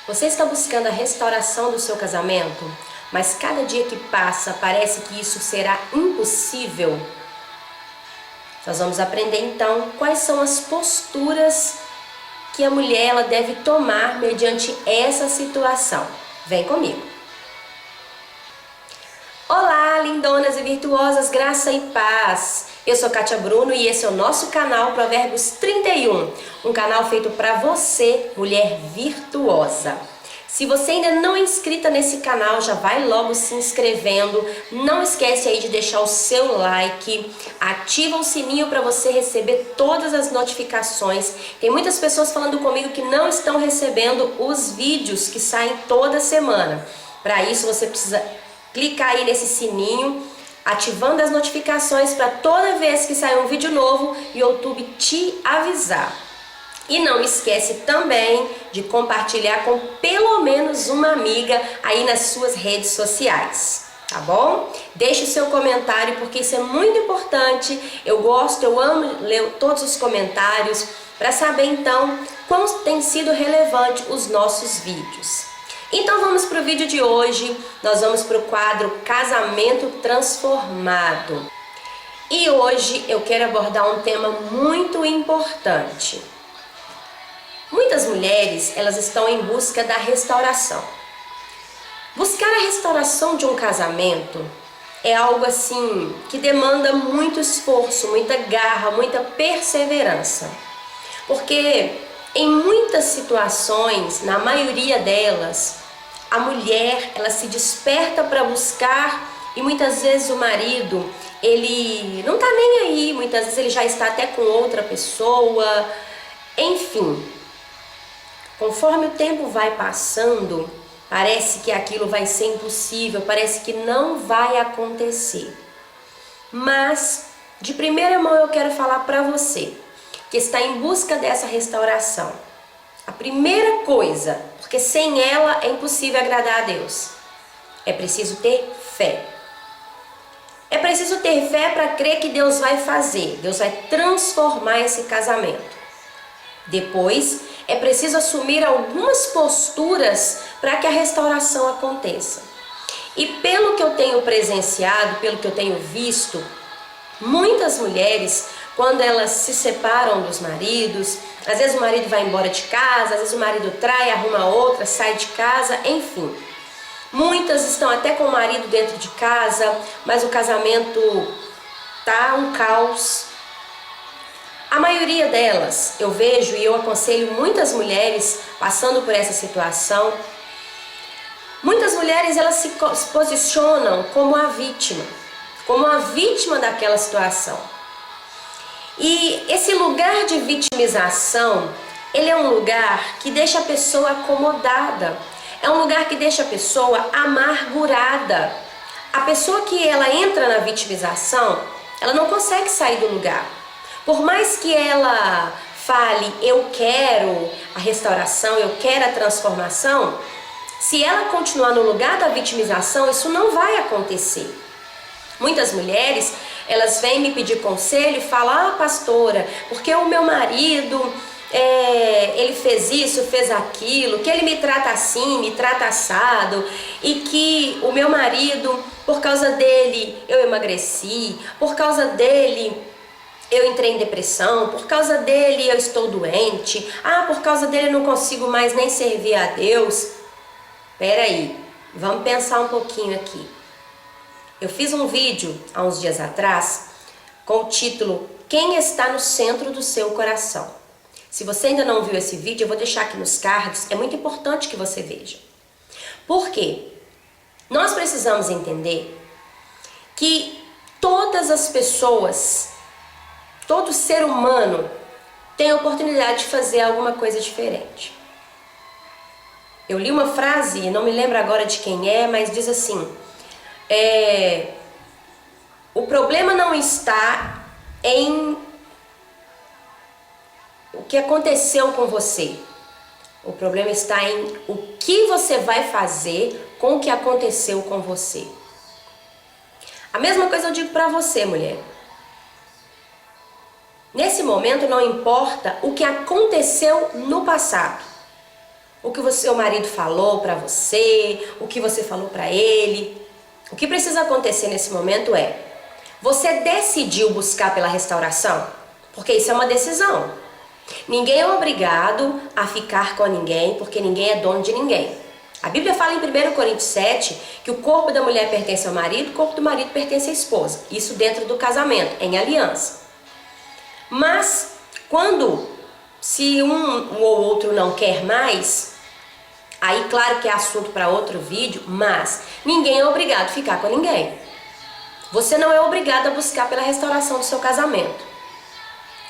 Você está buscando a restauração do seu casamento, mas cada dia que passa parece que isso será impossível? Nós vamos aprender então quais são as posturas que a mulher ela deve tomar mediante essa situação. Vem comigo! Olá, lindonas e virtuosas, graça e paz! Eu sou Kátia Bruno e esse é o nosso canal Provérbios 31, um canal feito para você, mulher virtuosa. Se você ainda não é inscrita nesse canal, já vai logo se inscrevendo. Não esquece aí de deixar o seu like, ativa o sininho para você receber todas as notificações. Tem muitas pessoas falando comigo que não estão recebendo os vídeos que saem toda semana. Para isso você precisa clicar aí nesse sininho, ativando as notificações para toda vez que sair um vídeo novo, o YouTube te avisar. E não esquece também de compartilhar com pelo menos uma amiga aí nas suas redes sociais, tá bom? Deixe o seu comentário porque isso é muito importante. Eu amo ler todos os comentários para saber então quão tem sido relevante os nossos vídeos. Então vamos para o vídeo de hoje, nós vamos para o quadro Casamento Transformado. E hoje eu quero abordar um tema muito importante. Muitas mulheres, elas estão em busca da restauração. Buscar a restauração de um casamento é algo assim que demanda muito esforço, muita garra, muita perseverança. Porque em muitas situações, na maioria delas, a mulher, ela se desperta para buscar e muitas vezes o marido, ele não tá nem aí, muitas vezes ele já está até com outra pessoa, enfim. Conforme o tempo vai passando, parece que aquilo vai ser impossível, parece que não vai acontecer. Mas, de primeira mão eu quero falar para você, que está em busca dessa restauração. A primeira coisa, porque sem ela é impossível agradar a Deus, é preciso ter fé. É preciso ter fé para crer que Deus vai fazer, Deus vai transformar esse casamento. Depois, é preciso assumir algumas posturas para que a restauração aconteça. E pelo que eu tenho presenciado, pelo que eu tenho visto, muitas mulheres, quando elas se separam dos maridos, às vezes o marido vai embora de casa, às vezes o marido trai, arruma outra, sai de casa, enfim. Muitas estão até com o marido dentro de casa, mas o casamento tá um caos. A maioria delas, eu vejo e eu aconselho muitas mulheres passando por essa situação. Muitas mulheres, elas se posicionam como a vítima daquela situação. E esse lugar de vitimização, ele é um lugar que deixa a pessoa acomodada. É um lugar que deixa a pessoa amargurada. A pessoa que ela entra na vitimização, ela não consegue sair do lugar. Por mais que ela fale, eu quero a restauração, eu quero a transformação, se ela continuar no lugar da vitimização, isso não vai acontecer. Muitas mulheres, elas vêm me pedir conselho e falam, pastora, porque o meu marido, ele fez isso, fez aquilo, que ele me trata assim, me trata assado, e que o meu marido, por causa dele, eu emagreci, por causa dele, eu entrei em depressão, por causa dele eu estou doente, por causa dele eu não consigo mais nem servir a Deus. Peraí, vamos pensar um pouquinho aqui. Eu fiz um vídeo há uns dias atrás com o título Quem está no centro do seu coração? Se você ainda não viu esse vídeo, eu vou deixar aqui nos cards, é muito importante que você veja. Por quê? Nós precisamos entender que todas as pessoas, todo ser humano tem a oportunidade de fazer alguma coisa diferente. Eu li uma frase, não me lembro agora de quem é, mas diz assim, o problema não está em o que aconteceu com você. O problema está em o que você vai fazer com o que aconteceu com você. A mesma coisa eu digo para você, mulher. Nesse momento não importa o que aconteceu no passado. o que o seu marido falou para você, o que você falou para ele. O que precisa acontecer nesse momento é: você decidiu buscar pela restauração? Porque isso é uma decisão. Ninguém é obrigado a ficar com ninguém, porque ninguém é dono de ninguém. A Bíblia fala em 1 Coríntios 7 que o corpo da mulher pertence ao marido, o corpo do marido pertence à esposa. Isso dentro do casamento, em aliança. Mas se um ou outro não quer mais, aí claro que é assunto para outro vídeo, mas ninguém é obrigado a ficar com ninguém. Você não é obrigado a buscar pela restauração do seu casamento.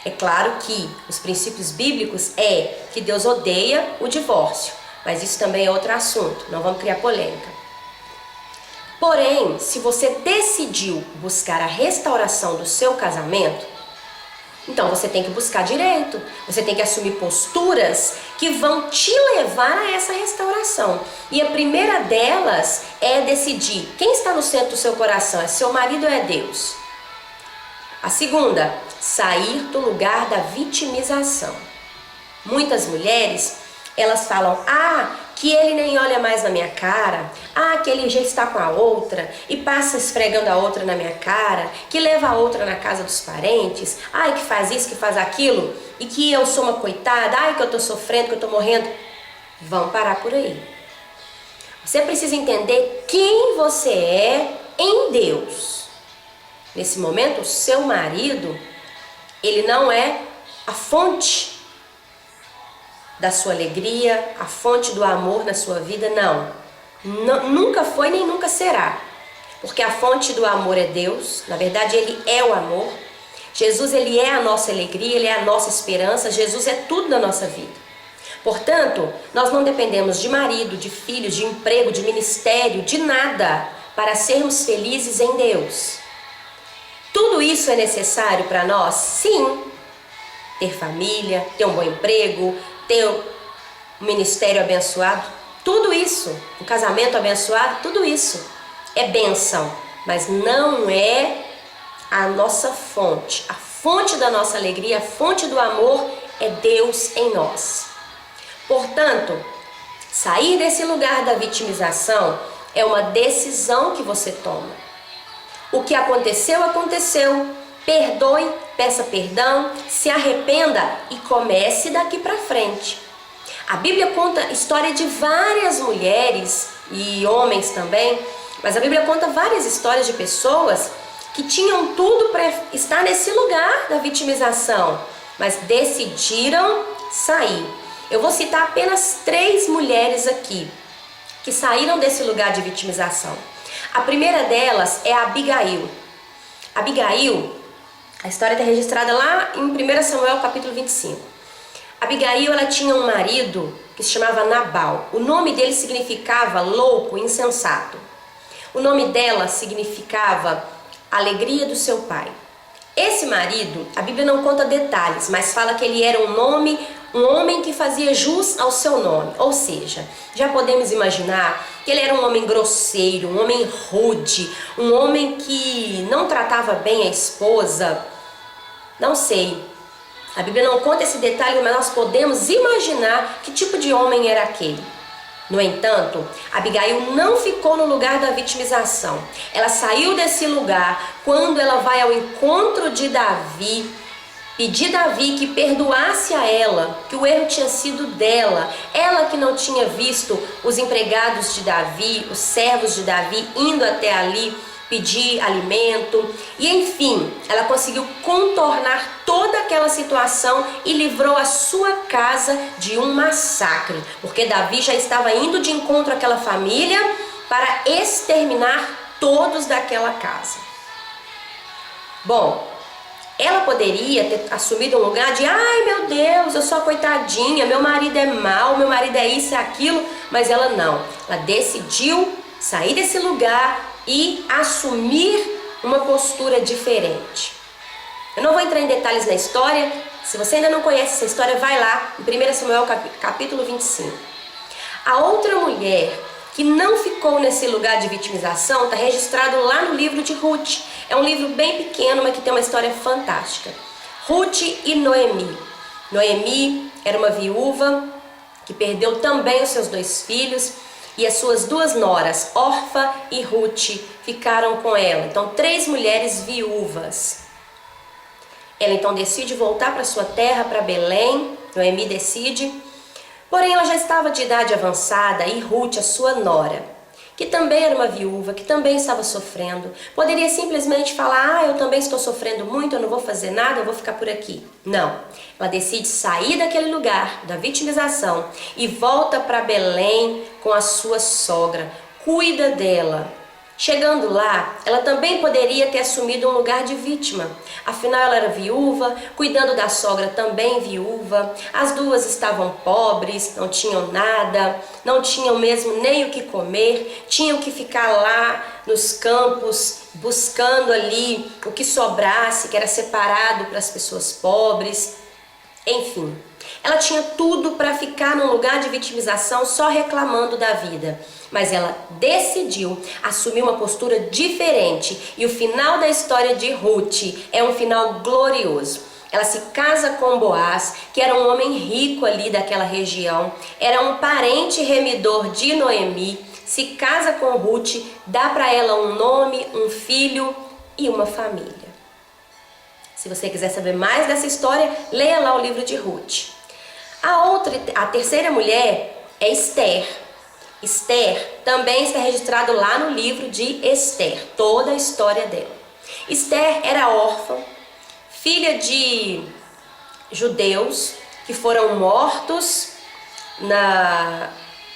É claro que os princípios bíblicos é que Deus odeia o divórcio, mas isso também é outro assunto, não vamos criar polêmica. Porém, se você decidiu buscar a restauração do seu casamento, então você tem que buscar direito, você tem que assumir posturas que vão te levar a essa restauração. E a primeira delas é decidir quem está no centro do seu coração, é seu marido ou é Deus? A segunda, sair do lugar da vitimização. Muitas mulheres, elas falam: que ele nem olha mais na minha cara, que ele já está com a outra e passa esfregando a outra na minha cara, que leva a outra na casa dos parentes, que faz isso, que faz aquilo, e que eu sou uma coitada, que eu estou sofrendo, que eu estou morrendo. Vão parar por aí. Você precisa entender quem você é em Deus. Nesse momento, o seu marido, ele não é a fonte da sua alegria, a fonte do amor na sua vida, não. Nunca foi nem nunca será. Porque a fonte do amor é Deus, na verdade Ele é o amor. Jesus, Ele é a nossa alegria, Ele é a nossa esperança, Jesus é tudo na nossa vida. Portanto, nós não dependemos de marido, de filhos, de emprego, de ministério, de nada para sermos felizes em Deus. Tudo isso é necessário para nós? Sim. Ter família, ter um bom emprego, ter um ministério abençoado, tudo isso, um casamento abençoado, tudo isso é bênção, mas não é a nossa fonte. A fonte da nossa alegria, a fonte do amor é Deus em nós. Portanto, sair desse lugar da vitimização é uma decisão que você toma. O que aconteceu, aconteceu. Perdoe, peça perdão, se arrependa e comece daqui para frente. A Bíblia conta a história de várias mulheres e homens também, mas a Bíblia conta várias histórias de pessoas que tinham tudo para estar nesse lugar da vitimização, mas decidiram sair. Eu vou citar apenas 3 mulheres aqui que saíram desse lugar de vitimização. A primeira delas é a Abigail. Abigail, a história está registrada lá em 1 Samuel capítulo 25. Abigail, ela tinha um marido que se chamava Nabal. O nome dele significava louco, insensato. O nome dela significava alegria do seu pai. Esse marido, a Bíblia não conta detalhes, mas fala que ele era um homem que fazia jus ao seu nome. Ou seja, já podemos imaginar que ele era um homem grosseiro, um homem rude, um homem que não tratava bem a esposa. Não sei, a Bíblia não conta esse detalhe, mas nós podemos imaginar que tipo de homem era aquele. No entanto, Abigail não ficou no lugar da vitimização. Ela saiu desse lugar quando ela vai ao encontro de Davi, pedir Davi que perdoasse a ela, que o erro tinha sido dela. Ela que não tinha visto os empregados de Davi, os servos de Davi indo até ali pedir alimento. E enfim, ela conseguiu contornar toda aquela situação e livrou a sua casa de um massacre, porque Davi já estava indo de encontro àquela família para exterminar todos daquela casa. Bom, ela poderia ter assumido um lugar de: ai meu Deus, eu sou a coitadinha, meu marido é mau, meu marido é isso e aquilo, mas ela não. Ela decidiu sair desse lugar e assumir uma postura diferente. Eu não vou entrar em detalhes na história. Se você ainda não conhece essa história, vai lá em 1 Samuel capítulo 25. A outra mulher que não ficou nesse lugar de vitimização está registrado lá no livro de Ruth. É um livro bem pequeno, mas que tem uma história fantástica. Ruth e Noemi. Noemi era uma viúva que que perdeu também os seus 2 filhos, e as suas 2 noras, Orfa e Ruth, ficaram com ela. Então 3 mulheres viúvas. Ela então decide voltar para sua terra, para Belém. Noemi decide. Porém ela já estava de idade avançada, e Ruth, a sua nora, que também era uma viúva, que também estava sofrendo, poderia simplesmente falar: eu também estou sofrendo muito, eu não vou fazer nada, eu vou ficar por aqui. Não, ela decide sair daquele lugar da vitimização e volta para Belém com a sua sogra, cuida dela. Chegando lá, ela também poderia ter assumido um lugar de vítima. Afinal, ela era viúva, cuidando da sogra também viúva. As 2 estavam pobres, não tinham nada, não tinham mesmo nem o que comer, tinham que ficar lá nos campos, buscando ali o que sobrasse, que era separado para as pessoas pobres. Enfim, ela tinha tudo para ficar num lugar de vitimização, só reclamando da vida. Mas ela decidiu assumir uma postura diferente. E o final da história de Ruth é um final glorioso. Ela se casa com Boaz, que era um homem rico ali daquela região, era um parente remidor de Noemi, se casa com Ruth, dá para ela um nome, um filho e uma família. Se você quiser saber mais dessa história, leia lá o livro de Ruth. A terceira mulher é Esther. Esther também está registrado lá no livro de Esther, toda a história dela. Esther era órfã, filha de judeus que foram mortos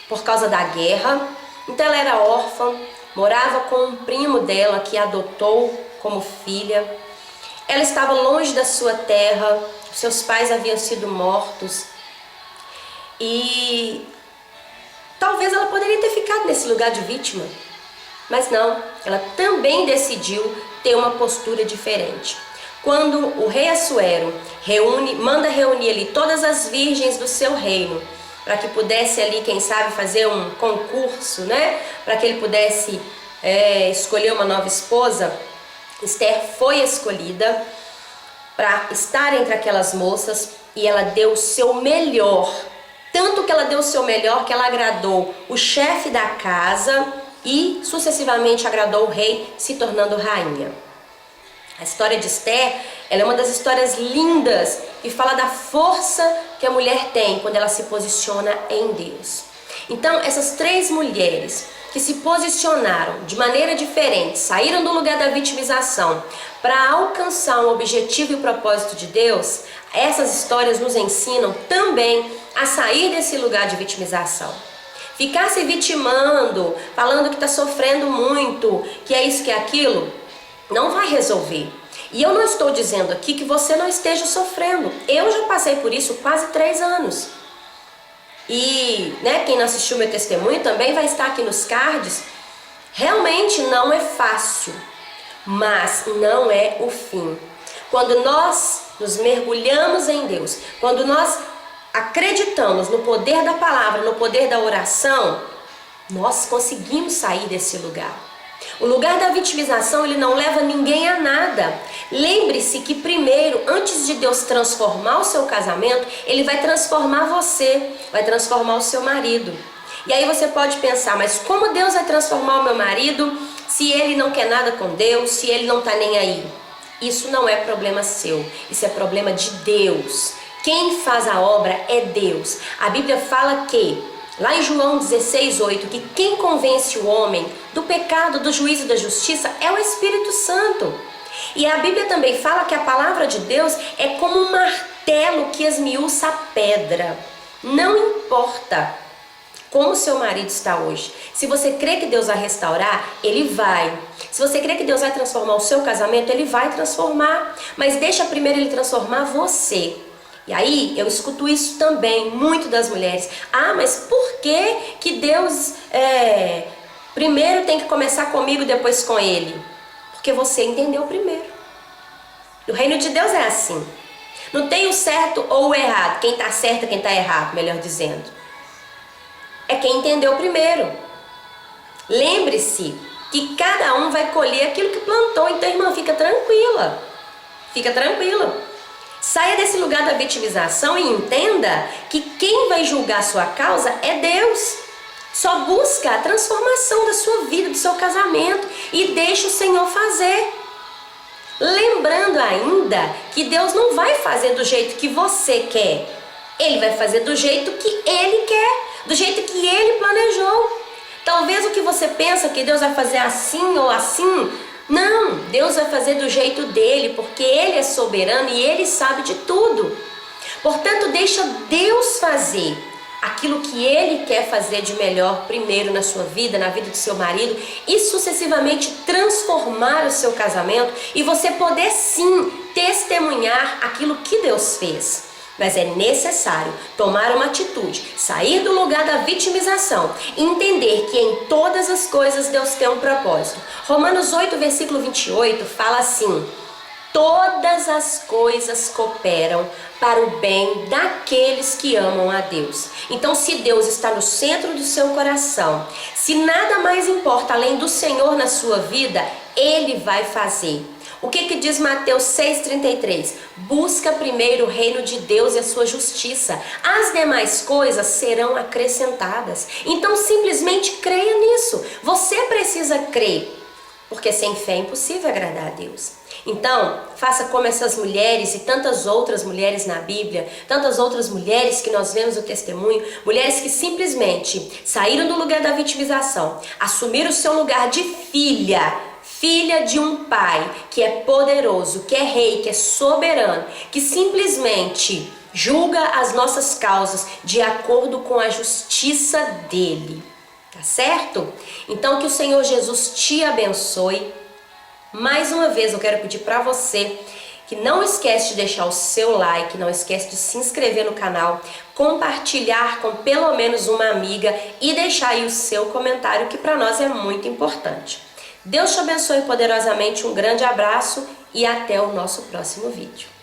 por causa da guerra. Então ela era órfã, morava com um primo dela que a adotou como filha. Ela estava longe da sua terra, seus pais haviam sido mortos e talvez ela poderia ter ficado nesse lugar de vítima, mas não, ela também decidiu ter uma postura diferente. Quando o rei Assuero manda reunir ali todas as virgens do seu reino, para que pudesse ali, quem sabe, fazer um concurso, né? Para que ele pudesse escolher uma nova esposa, Esther foi escolhida para estar entre aquelas moças e ela deu o seu melhor. Tanto que ela deu o seu melhor que ela agradou o chefe da casa e sucessivamente agradou o rei, se tornando rainha. A história de Esther, ela é uma das histórias lindas que fala da força que a mulher tem quando ela se posiciona em Deus. Então, essas 3 mulheres que se posicionaram de maneira diferente, saíram do lugar da vitimização para alcançar um objetivo e o propósito de Deus, essas histórias nos ensinam também a sair desse lugar de vitimização. Ficar se vitimando, falando que está sofrendo muito, que é isso, que é aquilo, não vai resolver. E eu não estou dizendo aqui que você não esteja sofrendo. Eu já passei por isso quase 3 anos. E quem não assistiu meu testemunho também vai estar aqui nos cards. Realmente não é fácil, mas não é o fim. Quando nós nos mergulhamos em Deus, quando nós acreditamos no poder da palavra, no poder da oração, nós conseguimos sair desse lugar. O lugar da vitimização, ele não leva ninguém a nada. Lembre-se que primeiro, antes de Deus transformar o seu casamento, Ele vai transformar você, vai transformar o seu marido. E aí você pode pensar, mas como Deus vai transformar o meu marido se ele não quer nada com Deus, se ele não está nem aí? Isso não é problema seu, isso é problema de Deus. Quem faz a obra é Deus. A Bíblia fala que, lá em João 16:8, que quem convence o homem do pecado, do juízo e da justiça é o Espírito Santo. E a Bíblia também fala que a palavra de Deus é como um martelo que esmiuça a pedra. Não importa como seu marido está hoje. Se você crê que Deus vai restaurar, Ele vai. Se você crê que Deus vai transformar o seu casamento, Ele vai transformar. Mas deixa primeiro Ele transformar você. E aí eu escuto isso também, muito das mulheres. Ah, mas por que Deus primeiro tem que começar comigo e depois com Ele? Porque você entendeu primeiro. O reino de Deus é assim. Não tem o certo ou o errado. Quem está certo e quem está errado, melhor dizendo. É quem entendeu primeiro. Lembre-se que cada um vai colher aquilo que plantou. Então, irmã, fica tranquila. Fica tranquila. Saia desse lugar da vitimização e entenda que quem vai julgar a sua causa é Deus. Só busca a transformação da sua vida, do seu casamento e deixa o Senhor fazer. Lembrando ainda que Deus não vai fazer do jeito que você quer. Ele vai fazer do jeito que Ele quer, do jeito que Ele planejou. Talvez o que você pensa que Deus vai fazer assim ou assim, não, Deus vai fazer do jeito dele, porque Ele é soberano e Ele sabe de tudo. Portanto, deixa Deus fazer aquilo que Ele quer fazer de melhor primeiro na sua vida, na vida do seu marido e sucessivamente transformar o seu casamento e você poder sim testemunhar aquilo que Deus fez. Mas é necessário tomar uma atitude, sair do lugar da vitimização e entender que em todas as coisas Deus tem um propósito. Romanos 8, versículo 28 fala assim: todas as coisas cooperam para o bem daqueles que amam a Deus. Então, se Deus está no centro do seu coração, se nada mais importa além do Senhor na sua vida, Ele vai fazer. O que diz Mateus 6,33? Busca primeiro o reino de Deus e a sua justiça. As demais coisas serão acrescentadas. Então simplesmente creia nisso. Você precisa crer, porque sem fé é impossível agradar a Deus. Então, faça como essas mulheres e tantas outras mulheres na Bíblia, tantas outras mulheres que nós vemos no testemunho, mulheres que simplesmente saíram do lugar da vitimização, assumiram o seu lugar de filha de um pai que é poderoso, que é rei, que é soberano, que simplesmente julga as nossas causas de acordo com a justiça dele. Tá certo? Então que o Senhor Jesus te abençoe. Mais uma vez eu quero pedir para você que não esquece de deixar o seu like, não esquece de se inscrever no canal, compartilhar com pelo menos uma amiga e deixar aí o seu comentário, que para nós é muito importante. Deus te abençoe poderosamente, um grande abraço e até o nosso próximo vídeo.